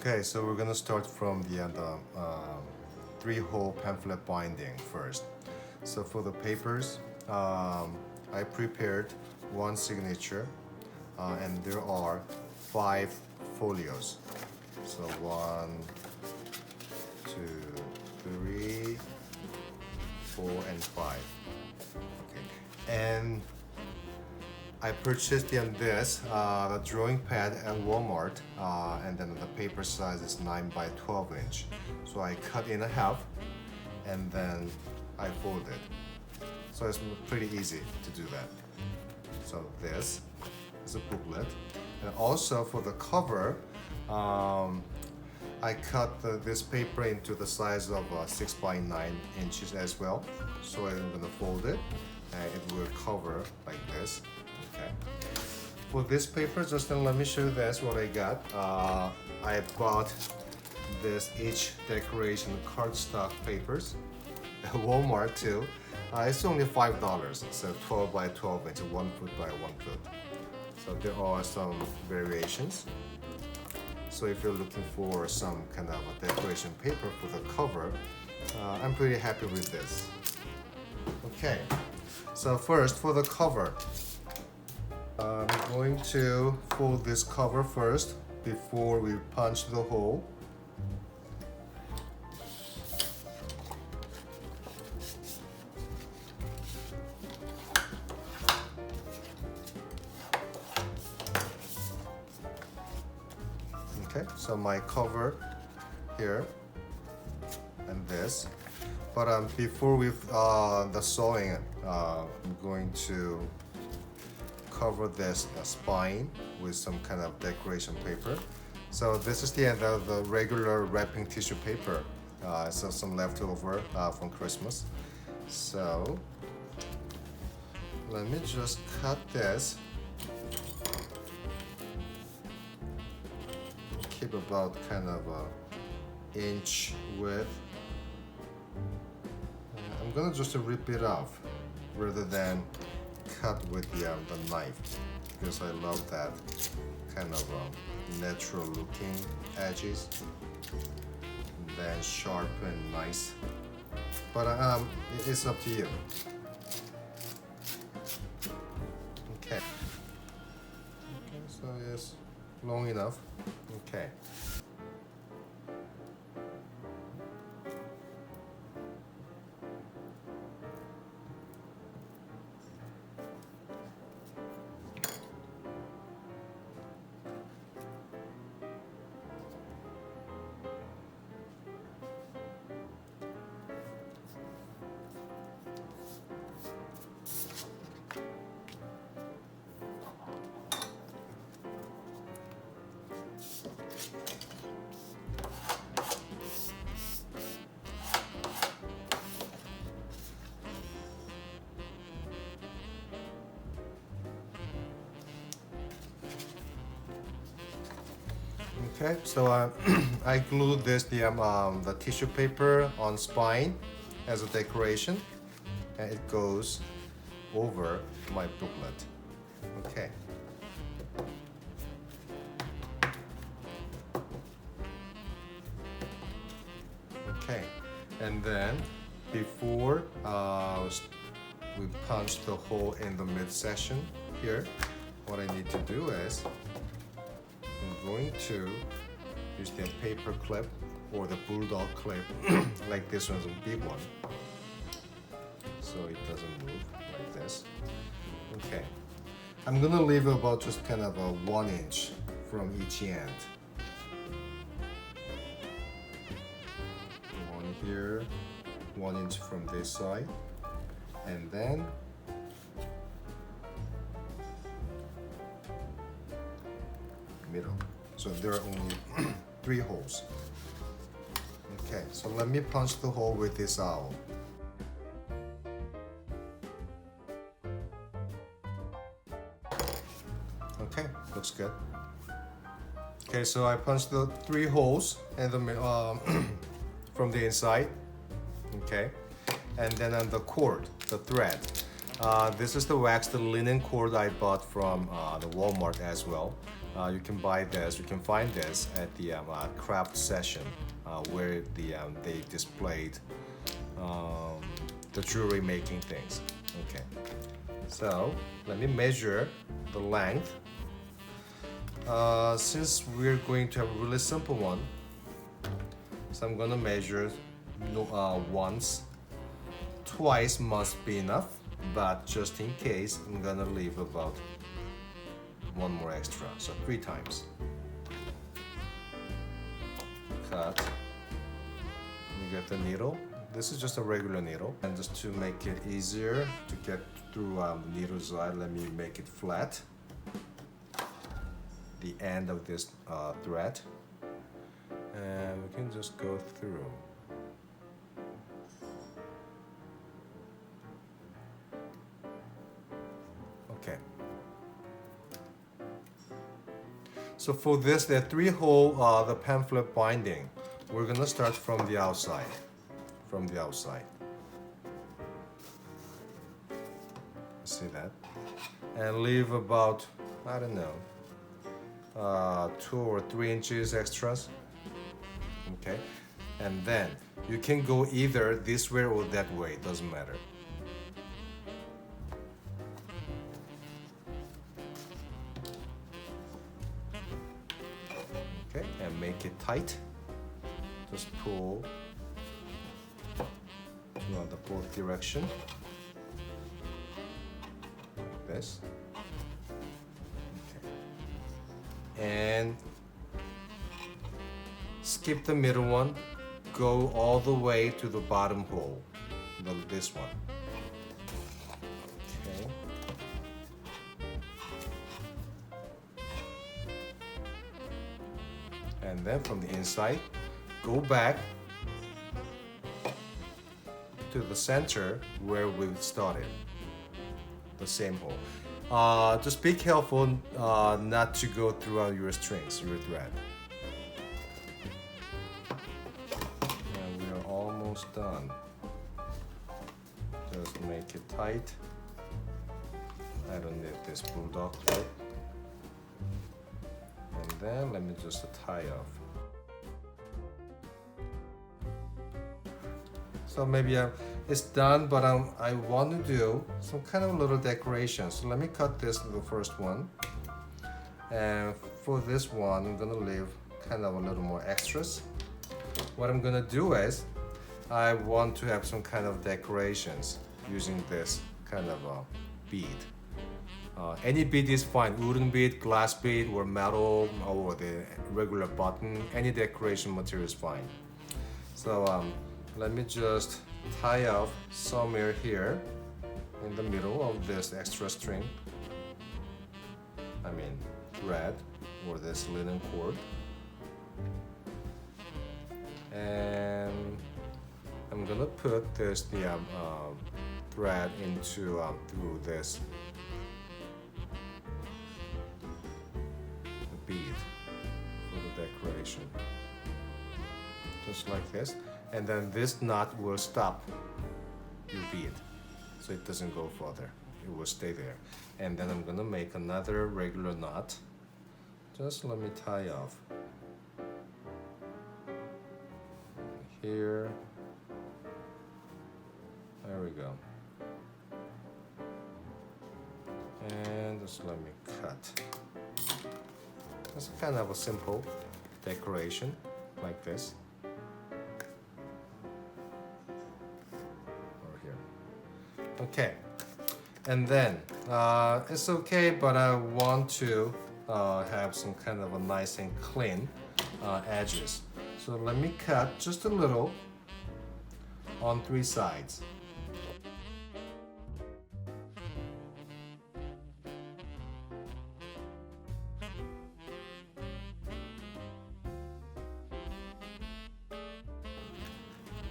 Okay, so we're gonna start from the three-hole pamphlet binding first. So for the papers, I prepared one signature, and there are 5 folios. So 1, 2, 3, 4, and 5. Okay, and I purchased this the drawing pad at Walmart, and then the paper size is 9 by 12 inch. So I cut in half, and then I fold it. So it's pretty easy to do that. So this is a booklet, and also for the cover, I cut this paper into the size of 6 by 9 inches as well. So I'm gonna fold it, and it will cover like this. Okay. For this paper, just let me show you this what I got. I bought this each decoration cardstock papers at Walmart too. It's only $5. It's a 12 by 12 inch, 1 foot by 1 foot. So there are some variations. So if you're looking for some kind of a decoration paper for the cover, I'm pretty happy with this. Okay. So first for the cover. I'm going to fold this cover first before we punch the hole. Okay, so my cover here and this. But before the sewing, I'm going to cover this spine with some kind of decoration paper. So this is the end of the regular wrapping tissue paper. So some leftover from Christmas. So let me just cut this. Keep about kind of an inch width. I'm gonna just rip it off rather than cut with the knife, because I love that kind of natural looking edges, and then sharp and nice. But it's up to you. Okay. Okay, so yes, long enough. Okay. Okay, so I glued the tissue paper on spine as a decoration, and it goes over my booklet. Okay. Okay, and then before we punch the hole in the midsection here, what I need to do is I'm going to use the paper clip or the bulldog clip, like this one's a big one, so it doesn't move like this. Okay, I'm gonna leave about just kind of a 1 inch from each end. One here, 1 inch from this side, and then middle. So there are only 3 holes. Okay, so let me punch the hole with this owl. Okay, looks good. Okay, so I punched the 3 holes in the from the inside. Okay, and then on the cord, the thread. This is the waxed linen cord I bought from the Walmart as well. You can buy this. You can find this at the craft session where they displayed the jewelry making things. Okay, so let me measure the length. Since we're going to have a really simple one, so I'm gonna measure once. Twice must be enough, but just in case, I'm gonna leave about one more extra, so 3 times. Cut. You get the needle. This is just a regular needle, and just to make it easier to get through the needle side, let me make it flat. The end of this thread, and we can just go through. Okay. So for this, there are 3 hole the pamphlet binding. We're gonna start from the outside. See that? And leave about, I don't know, 2 or 3 inches extras. Okay, and then you can go either this way or that way, doesn't matter. Okay, and make it tight. Just pull to the both direction. Like this. Okay. And skip the middle one. Go all the way to the bottom hole. This one. Okay. And then from the inside, go back to the center where we started, the same hole. Just be careful not to go throughout your strings, your thread. And we are almost done. Just make it tight. I don't need this bulldog clip. And then let me just tie off. So maybe it's done, but I want to do some kind of little decoration. So let me cut this to the first one. And for this one, I'm gonna leave kind of a little more extras. What I'm gonna do is, I want to have some kind of decorations using this kind of a bead. Any bead is fine, wooden bead, glass bead, or metal, or the regular button. Any decoration material is fine. So let me just tie off somewhere here in the middle of this extra string. I mean thread, or this linen cord. And I'm gonna put this thread into through this bead for the decoration, just like this. And then this knot will stop your bead, so it doesn't go further. It will stay there. And then I'm gonna make another regular knot. Just let me tie off here. There we go. And just let me cut. It's kind of a simple decoration like this. Over here. Okay. And then it's okay, but I want to have some kind of a nice and clean edges. So let me cut just a little on 3 sides.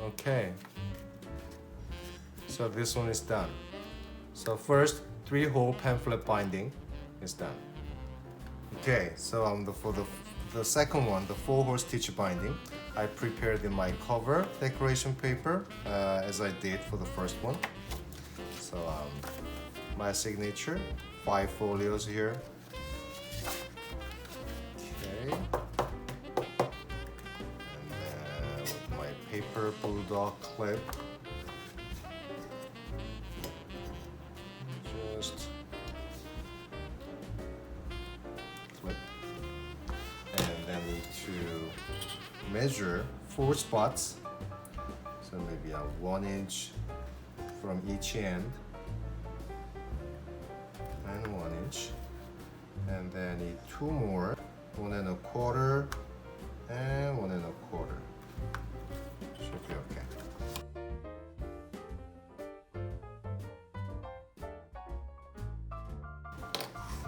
Okay, so this one is done. So first 3-hole pamphlet binding is done. Okay, so for the second one, the 4-hole stitch binding, I prepared in my cover decoration paper as I did for the first one. So my signature, 5 folios here. Okay. And then with my paper bulldog clip, just clip. And then need to measure 4 spots. So maybe a 1 inch from each end and 1 inch. And then need 2 more, 1 1/4 and 1 1/4. Should be okay.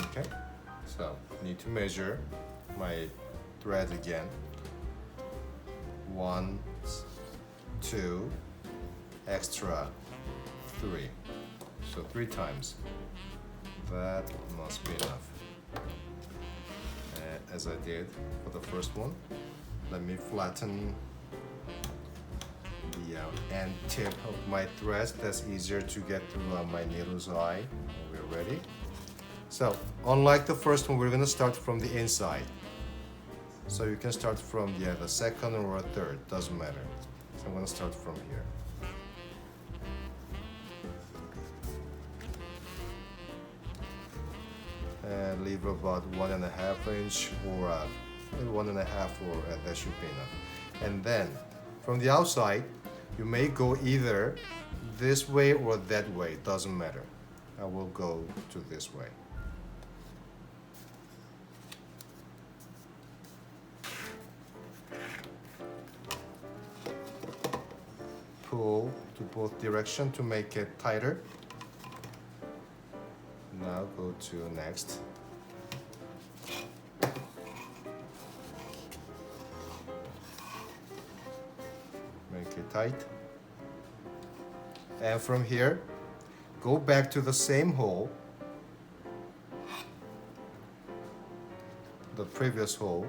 Okay, so need to measure my thread again. 1, 2, extra 3. So 3 times. That must be enough. As I did for the first one, let me flatten the end tip of my thread. That's easier to get through my needle's eye. We're ready. So, unlike the first one, we're gonna start from the inside. So you can start from the second or a third, doesn't matter. So I'm gonna start from here. And leave about 1.5 inch or maybe 1.5, or that should be enough. And then from the outside, you may go either this way or that way, doesn't matter. I will go to this way. Pull to both directions to make it tighter. Now go to next. Make it tight. And from here, go back to the same hole, the previous hole.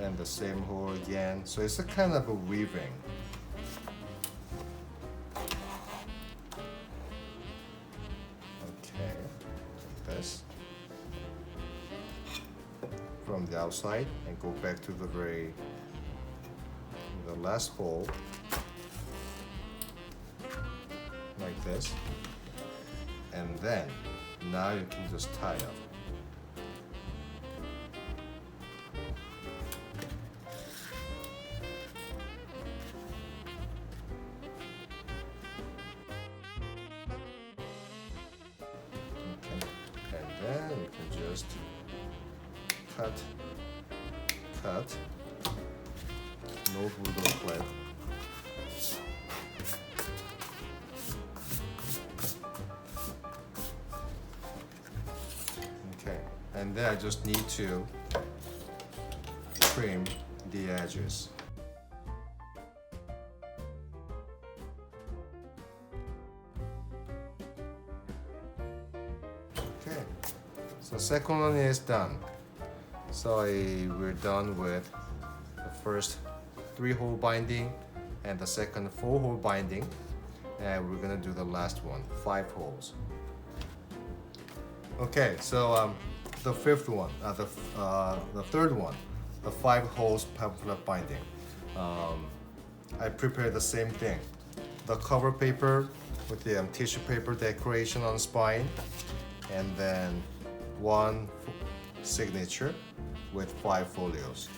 And the same hole again. So it's a kind of a weaving. Okay, like this. From the outside and go back to the last hole. Like this. And then, now you can just tie up. Then you can just cut, no bulldog clip. Okay, and then I just need to trim the edges. Okay. So second one is done. So we're done with the first 3-hole binding and the second 4-hole binding, and we're gonna do the last one, 5 holes. Okay, so the fifth one, the third one, the 5 holes pamphlet binding. I prepared the same thing, the cover paper with the tissue paper decoration on the spine, and then 1 signature with 5 folios.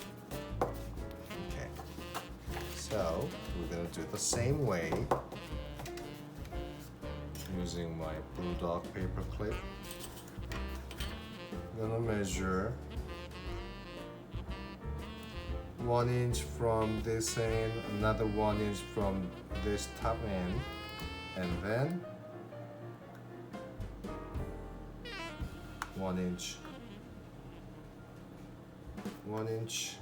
Okay, so we're gonna do the same way using my bulldog paper clip. I'm gonna measure 1 inch from this end, another 1 inch from this top end, and then 1 inch, 1 inch,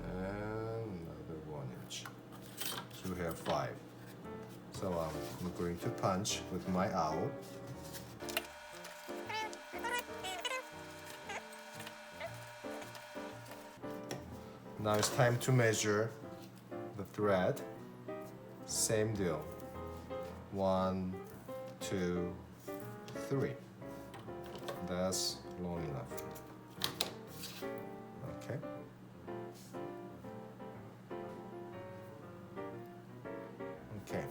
and another 1 inch. So we have 5. So I'm going to punch with my owl. Now it's time to measure the thread, same deal. 1, 2, 3. That's long enough. Okay. Okay.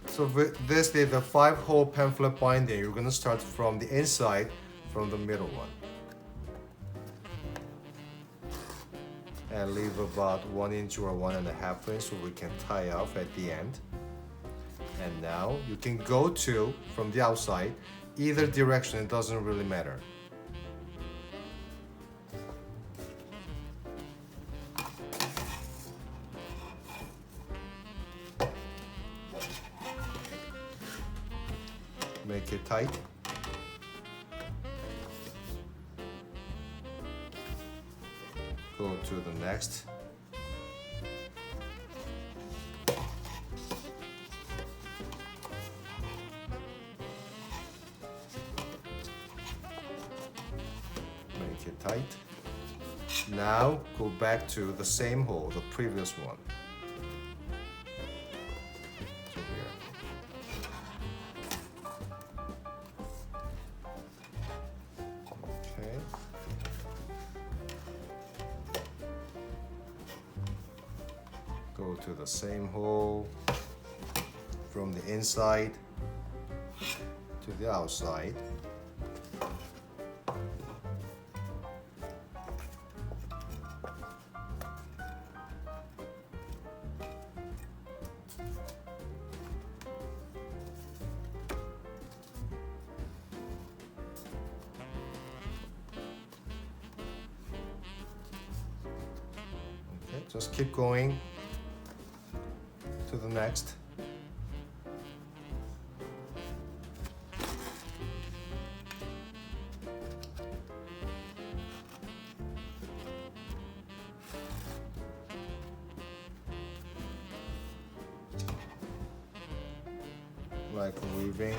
So with this is the 5-hole pamphlet binding. You're gonna start from the inside, from the middle one. And leave about 1 inch or 1.5 inch so we can tie off at the end. And now you can go to from the outside, either direction, it doesn't really matter. Make it tight. Go to the next. Make it tight. Now go back to the same hole, the previous one. So here. Okay. Go to the same hole from the inside to the outside. Okay, just keep going to the next. Like weaving.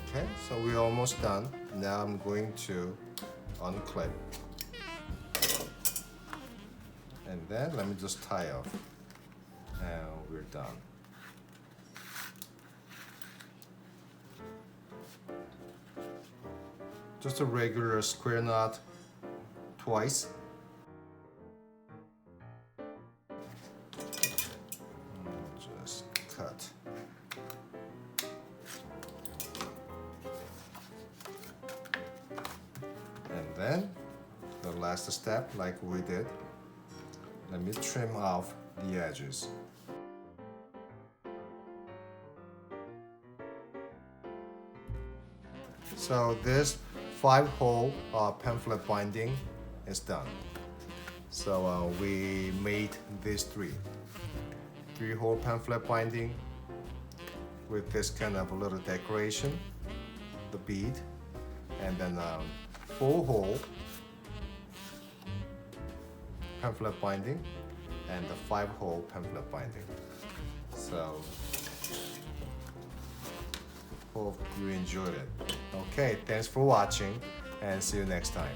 Okay, so we're almost done. Now I'm going to unclip. And then let me just tie off. And we're done. Just a regular square knot twice. Just cut. And then the last step, like we did, let me trim off the edges. So this 5-hole pamphlet binding is done. So we made these 3-hole pamphlet binding with this kind of a little decoration, the bead, and then 4-hole pamphlet binding and the 5-hole pamphlet binding. So hope you enjoyed it. Okay, thanks for watching and see you next time.